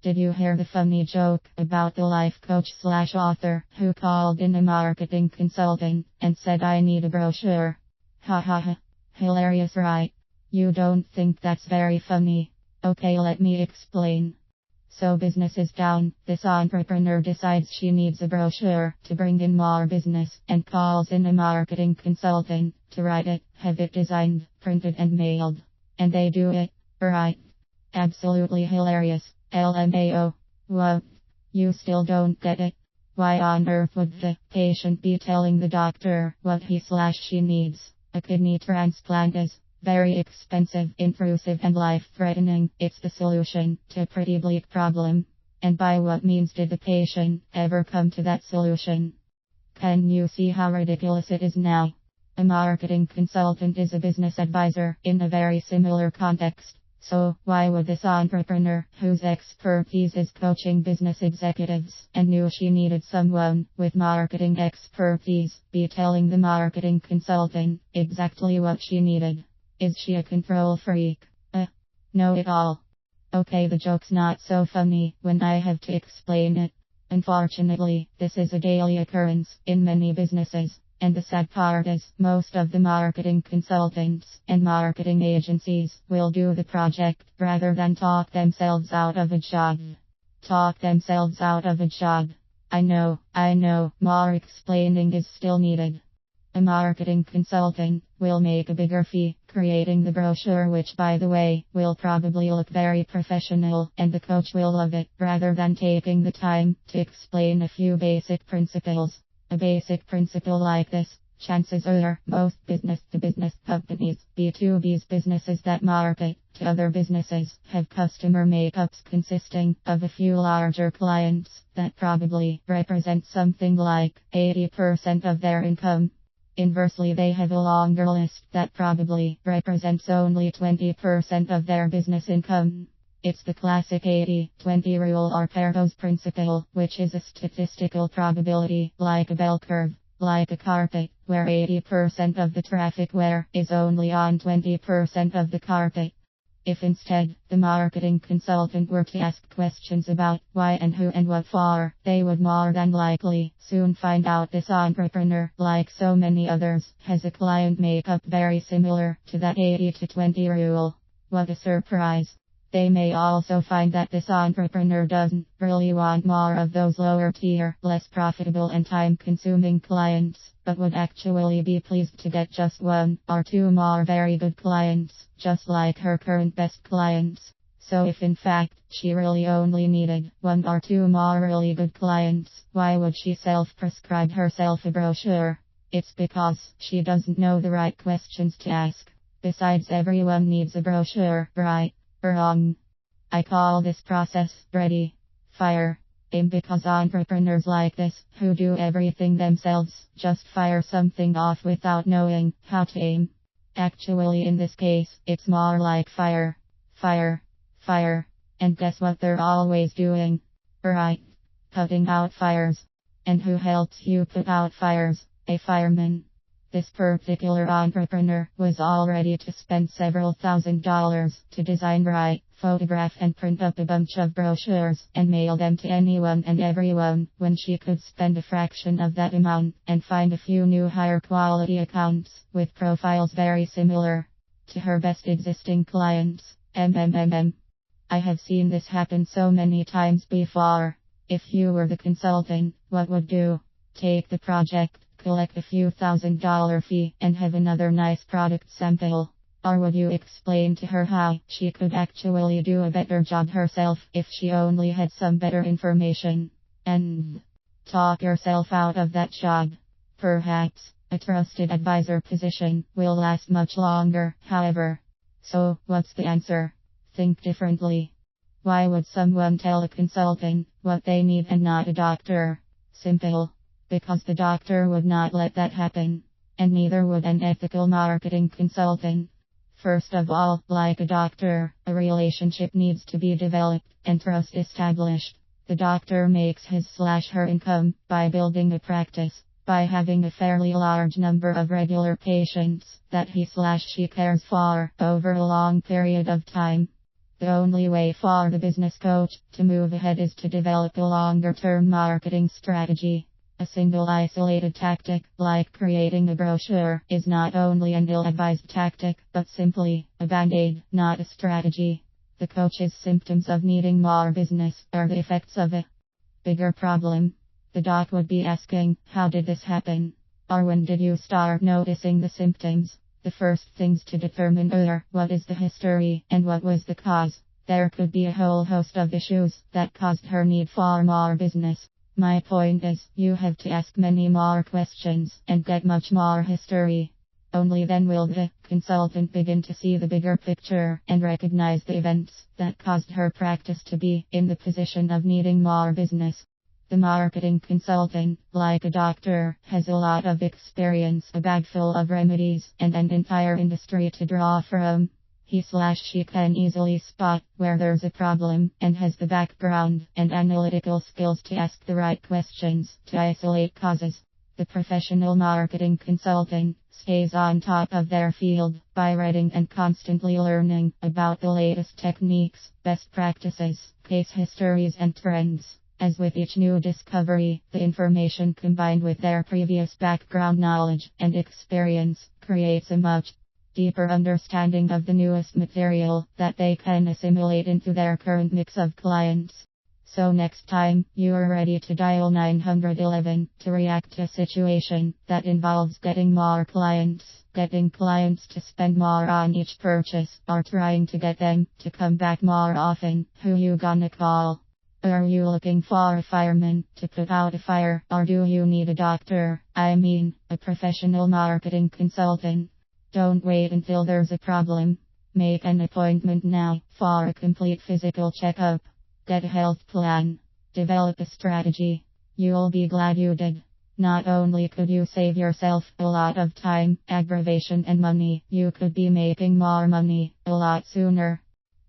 Did you hear the funny joke about the life coach slash author who called in a marketing consultant and said I need a brochure? Ha ha ha. Hilarious, right? You don't think that's very funny? Okay, let me explain. So business is down. This entrepreneur decides she needs a brochure to bring in more business and calls in a marketing consultant to write it, have it designed, printed and mailed. And they do it, right? Absolutely hilarious. LMAO. What? You still don't get it? Why on earth would the patient be telling the doctor what he slash she needs? A kidney transplant is very expensive, intrusive and life-threatening. It's the solution to a pretty bleak problem. And by what means did the patient ever come to that solution? Can you see how ridiculous it is now? A marketing consultant is a business advisor in a very similar context. So, why would this entrepreneur, whose expertise is coaching business executives, and knew she needed someone with marketing expertise, be telling the marketing consultant exactly what she needed? Is she a control freak? No at all. Okay, the joke's not so funny when I have to explain it. Unfortunately, this is a daily occurrence in many businesses. And the sad part is, most of the marketing consultants and marketing agencies will do the project rather than talk themselves out of a job. Talk themselves out of a job. I know, more explaining is still needed. A marketing consultant will make a bigger fee creating the brochure, which by the way, will probably look very professional, and the coach will love it, rather than taking the time to explain a few basic principles. A basic principle like this, chances are most business-to-business companies, B2B's businesses that market to other businesses, have customer makeups consisting of a few larger clients that probably represent something like 80% of their income. Inversely, they have a longer list that probably represents only 20% of their business income. It's the classic 80-20 rule or Pareto's principle, which is a statistical probability, like a bell curve, like a carpet, where 80% of the traffic wear is only on 20% of the carpet. If instead, the marketing consultant were to ask questions about why and who and what for, they would more than likely soon find out this entrepreneur, like so many others, has a client makeup very similar to that 80-20 rule. What a surprise! They may also find that this entrepreneur doesn't really want more of those lower tier, less profitable and time-consuming clients, but would actually be pleased to get just one or two more very good clients, just like her current best clients. So if in fact she really only needed one or two more really good clients, why would she self-prescribe herself a brochure? It's because she doesn't know the right questions to ask. Besides, everyone needs a brochure, right? Wrong. I call this process ready, fire, aim, because entrepreneurs like this, who do everything themselves, just fire something off without knowing how to aim. Actually, in this case, it's more like fire, fire, fire. And guess what they're always doing? Right. Putting out fires. And who helps you put out fires? A fireman. This particular entrepreneur was all ready to spend several $1,000s to design, write, photograph and print up a bunch of brochures and mail them to anyone and everyone, when she could spend a fraction of that amount and find a few new higher quality accounts with profiles very similar to her best existing clients. I have seen this happen so many times before. If you were the consultant, what would you? Take the project, collect a few $1,000 fee, and have another nice product sample? Or would you explain to her how she could actually do a better job herself if she only had some better information? And talk yourself out of that job. Perhaps a trusted advisor position will last much longer, however. So, what's the answer? Think differently. Why would someone tell a consultant what they need and not a doctor? Simple. Because the doctor would not let that happen. And neither would an ethical marketing consultant. First of all, like a doctor, a relationship needs to be developed and trust established. The doctor makes his/her income by building a practice, by having a fairly large number of regular patients that he/she cares for over a long period of time. The only way for the business coach to move ahead is to develop a longer term marketing strategy. A single isolated tactic, like creating a brochure, is not only an ill-advised tactic, but simply a band-aid, not a strategy. The coach's symptoms of needing more business are the effects of a bigger problem. The doc would be asking, how did this happen? Or when did you start noticing the symptoms? The first things to determine are what is the history and what was the cause. There could be a whole host of issues that caused her need for more business. My point is, you have to ask many more questions and get much more history. Only then will the consultant begin to see the bigger picture and recognize the events that caused her practice to be in the position of needing more business. The marketing consultant, like a doctor, has a lot of experience, a bag full of remedies, and an entire industry to draw from. He/she can easily spot where there's a problem and has the background and analytical skills to ask the right questions to isolate causes. The professional marketing consultant stays on top of their field by reading and constantly learning about the latest techniques, best practices, case histories, and trends. As with each new discovery, the information combined with their previous background knowledge and experience creates a much deeper understanding of the newest material that they can assimilate into their current mix of clients. So next time you are ready to dial 911 to react to a situation that involves getting more clients, getting clients to spend more on each purchase, or trying to get them to come back more often, who you gonna call? Are you looking for a fireman to put out a fire, or do you need a doctor? I mean, a professional marketing consultant. Don't wait until there's a problem. Make an appointment now for a complete physical checkup. Get a health plan. Develop a strategy. You'll be glad you did. Not only could you save yourself a lot of time, aggravation, and money, you could be making more money a lot sooner.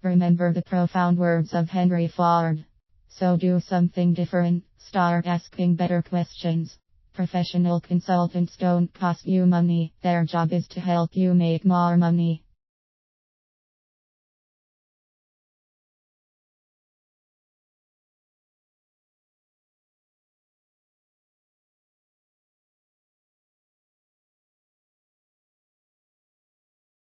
Remember the profound words of Henry Ford. So do something different. Start asking better questions. Professional consultants don't cost you money. Their job is to help you make more money.